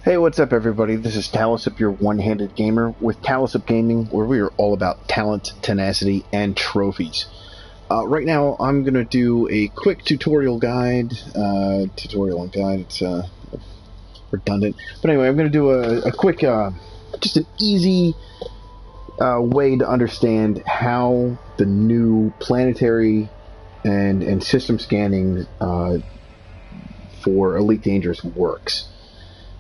Hey, what's up, everybody? This is Talasup, your one-handed gamer, with Talasup Gaming, where we are all about talent, tenacity, and trophies. Right now, I'm going to do a quick tutorial guide. It's redundant. But anyway, I'm going to do a quick, just an easy way to understand how the new planetary and system scanning for Elite Dangerous works.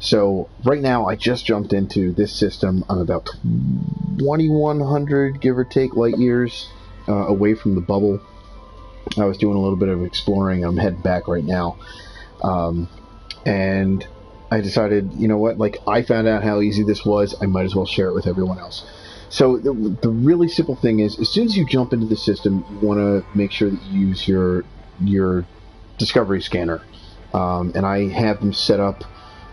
So right now I just jumped into this system. I'm about 2,100, give or take, light years away from the bubble. I was doing a little bit of exploring. I'm heading back right now. And I decided, you know what, like, I found out how easy this was. I might as well share it with everyone else. So the really simple thing is, as soon as you jump into the system, you want to make sure that you use your discovery scanner. And I have them set up.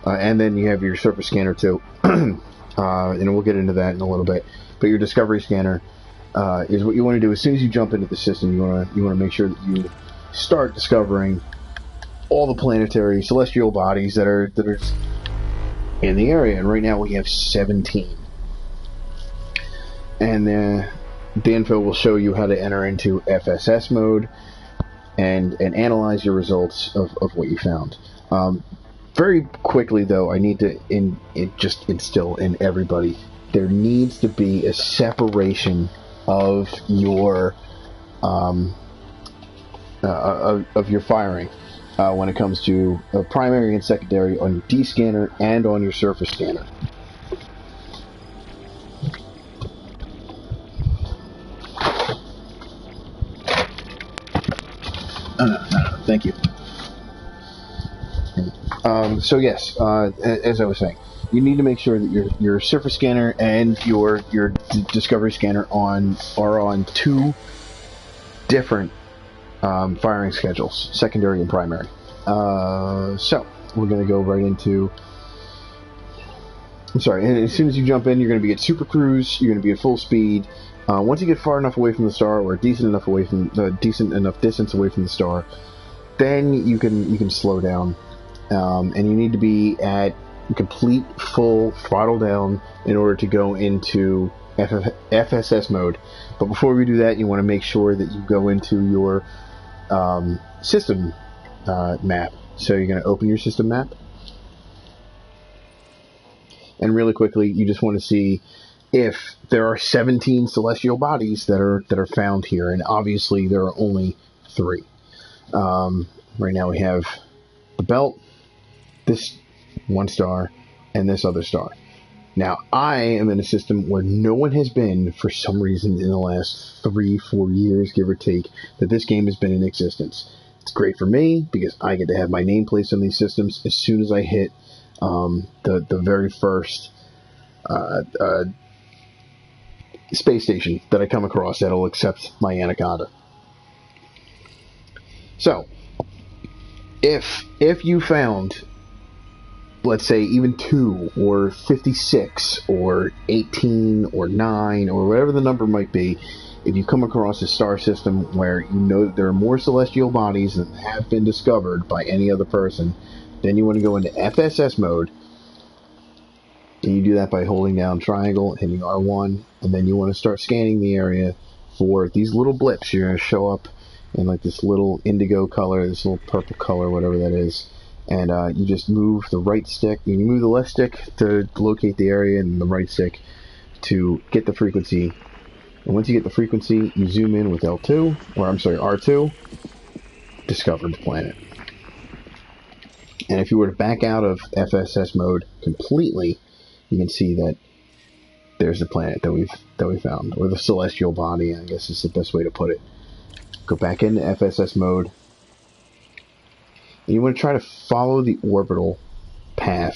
And then you have your surface scanner too, and we'll get into that in a little bit. But your discovery scanner is what you want to do as soon as you jump into the system. You want to make sure that you start discovering all the planetary celestial bodies that are in the area. And right now we have 17. And the info will show you how to enter into FSS mode and analyze your results of what you found. Very quickly, though, I need to just instill in everybody, there needs to be a separation of your firing when it comes to primary and secondary on your D scanner and on your surface scanner. No, thank you. So yes, as I was saying, you need to make sure that your surface scanner and your discovery scanner are on two different firing schedules, secondary and primary. So we're going to go right into. I'm sorry. As soon as you jump in, you're going to be at super cruise. You're going to be at full speed. Once you get far enough away from the star, or decent enough distance away from the star, then you can slow down. And you need to be at complete full throttle down in order to go into FSS mode. But before we do that, you want to make sure that you go into your system map. So you're going to open your system map. And really quickly, you just want to see if there are 17 celestial bodies that are found here. And obviously, there are only 3. Right now we have the belt, this one star, and this other star. Now, I am in a system where no one has been, for some reason, in the last 3-4 years, give or take, that this game has been in existence. It's great for me, because I get to have my name placed on these systems as soon as I hit the very first space station that I come across that'll accept my Anaconda. So, if you found, let's say, even 2 or 56 or 18 or 9 or whatever the number might be, if you come across a star system where you know that there are more celestial bodies than have been discovered by any other person, then you want to go into FSS mode. And you do that by holding down triangle, hitting R1, and then you want to start scanning the area for these little blips. You're going to show up in like this little indigo color, this little purple color, whatever that is. And you just move the right stick. You move the left stick to locate the area, and the right stick to get the frequency. And once you get the frequency, you zoom in with L2, or I'm sorry, R2, discovered the planet. And if you were to back out of FSS mode completely, you can see that there's the planet that we found, or the celestial body, I guess is the best way to put it. Go back into FSS mode. And you want to try to follow the orbital path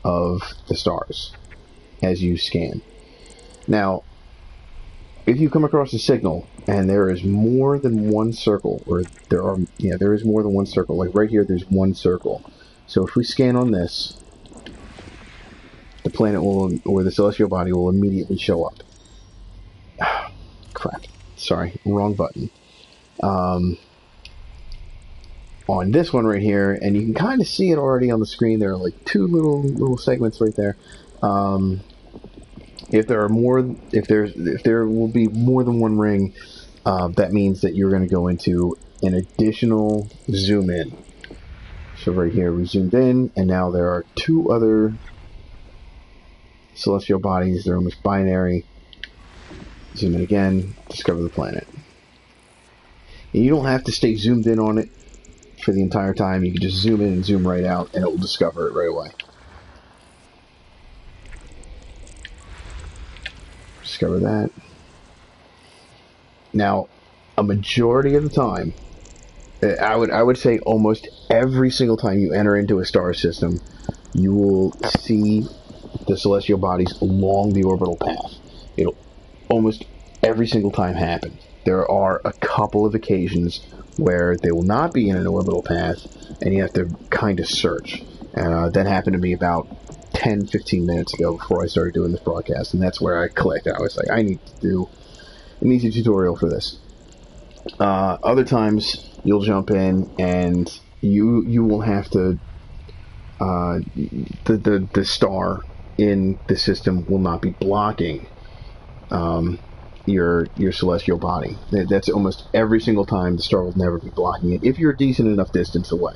of the stars as you scan. Now, if you come across a signal and there is more than one circle, or there is more than one circle, like right here, there's one circle. So if we scan on this, the planet will, or the celestial body will immediately show up. Crap. Sorry, wrong button. on this one right here, and you can kind of see it already on the screen. There are like two little segments right there. If there will be more than one ring, that means that you're going to go into an additional zoom in. So right here we zoomed in, and now there are two other celestial bodies. They're almost binary. Zoom in again, discover the planet. And you don't have to stay zoomed in on it for the entire time. You can just zoom in and zoom right out, and it will discover it right away. Discover that. Now, a majority of the time, I would say almost every single time you enter into a star system, you will see the celestial bodies along the orbital path. It'll almost every single time happen. There are a couple of occasions where they will not be in an orbital path, and you have to kind of search. And that happened to me about 10-15 minutes ago before I started doing this broadcast, and that's where I clicked. I was like, I need to do an easy tutorial for this. Other times you'll jump in and you will have to the star in the system will not be blocking your celestial body. That's almost every single time. The star will never be blocking it if you're a decent enough distance away.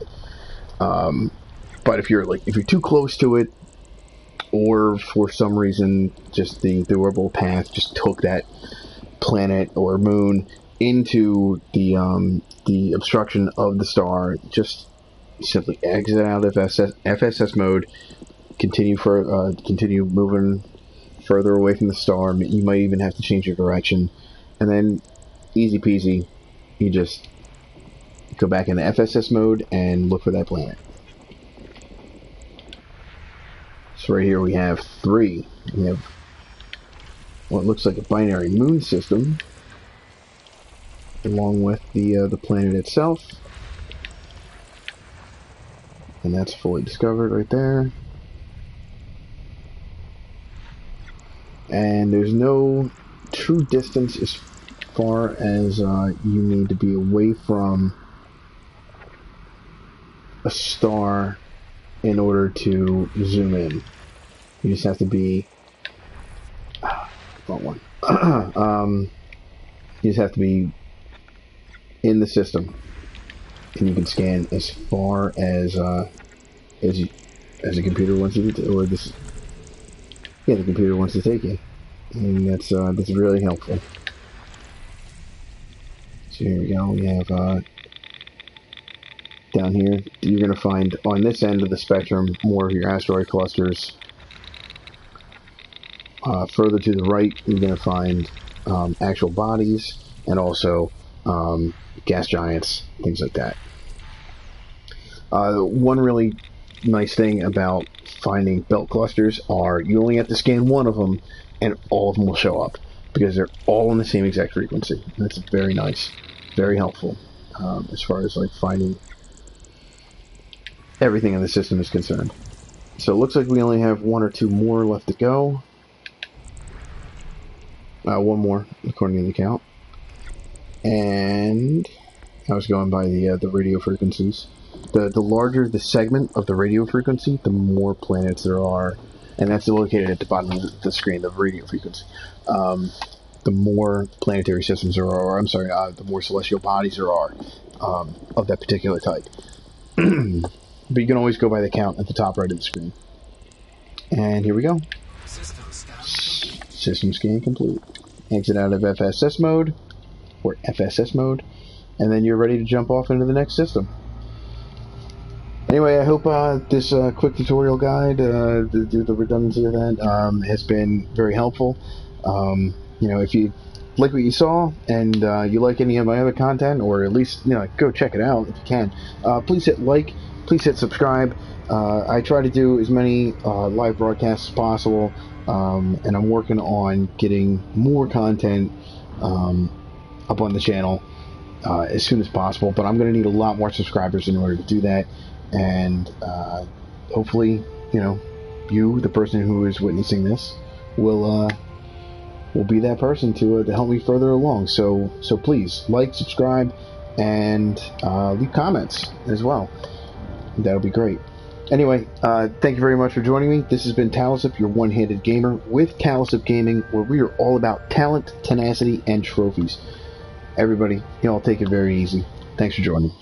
But if you're too close to it, or for some reason just the orbital path just took that planet or moon into the obstruction of the star, just simply exit out of FSS mode, continue moving further away from the star. You might even have to change your direction, and then easy peasy, you just go back into FSS mode and look for that planet. So right here we have three. We have what looks like a binary moon system, along with the planet itself, and that's fully discovered right there. And there's no true distance as far as you need to be away from a star in order to zoom in. You just have to be wrong one. You just have to be in the system, and you can scan as far as the computer wants you to, or this. Yeah, the computer wants to take you, and that's really helpful. So here we go. We have down here, you're going to find on this end of the spectrum more of your asteroid clusters. Further to the right, you're going to find actual bodies, and also gas giants, things like that. One really nice thing about finding belt clusters are you only have to scan one of them, and all of them will show up because they're all on the same exact frequency. That's very nice, very helpful as far as like finding everything in the system is concerned. So it looks like we only have one or two more left to go. One more, according to the count. And I was going by the radio frequencies. The larger the segment of the radio frequency, the more planets there are, and that's located at the bottom of the screen, the radio frequency. The more planetary systems there are, or I'm sorry, the more celestial bodies there are of that particular type. But you can always go by the count at the top right of the screen. And here we go. System scan complete. Exit out of FSS mode, or FSS mode, and then you're ready to jump off into the next system. Anyway, I hope this quick tutorial guide, the redundancy of that, has been very helpful. You know, if you like what you saw and you like any of my other content, or at least go check it out if you can, please hit like, please hit subscribe. I try to do as many live broadcasts as possible, and I'm working on getting more content up on the channel as soon as possible, but I'm going to need a lot more subscribers in order to do that. And hopefully, you, the person who is witnessing this, will be that person to help me further along. So please like, subscribe, and leave comments as well. That'll be great. Anyway, thank you very much for joining me. This has been Talasup, your one-handed gamer, with Talasup Gaming, where we are all about talent, tenacity, and trophies. Everybody, y'all take it very easy. Thanks for joining.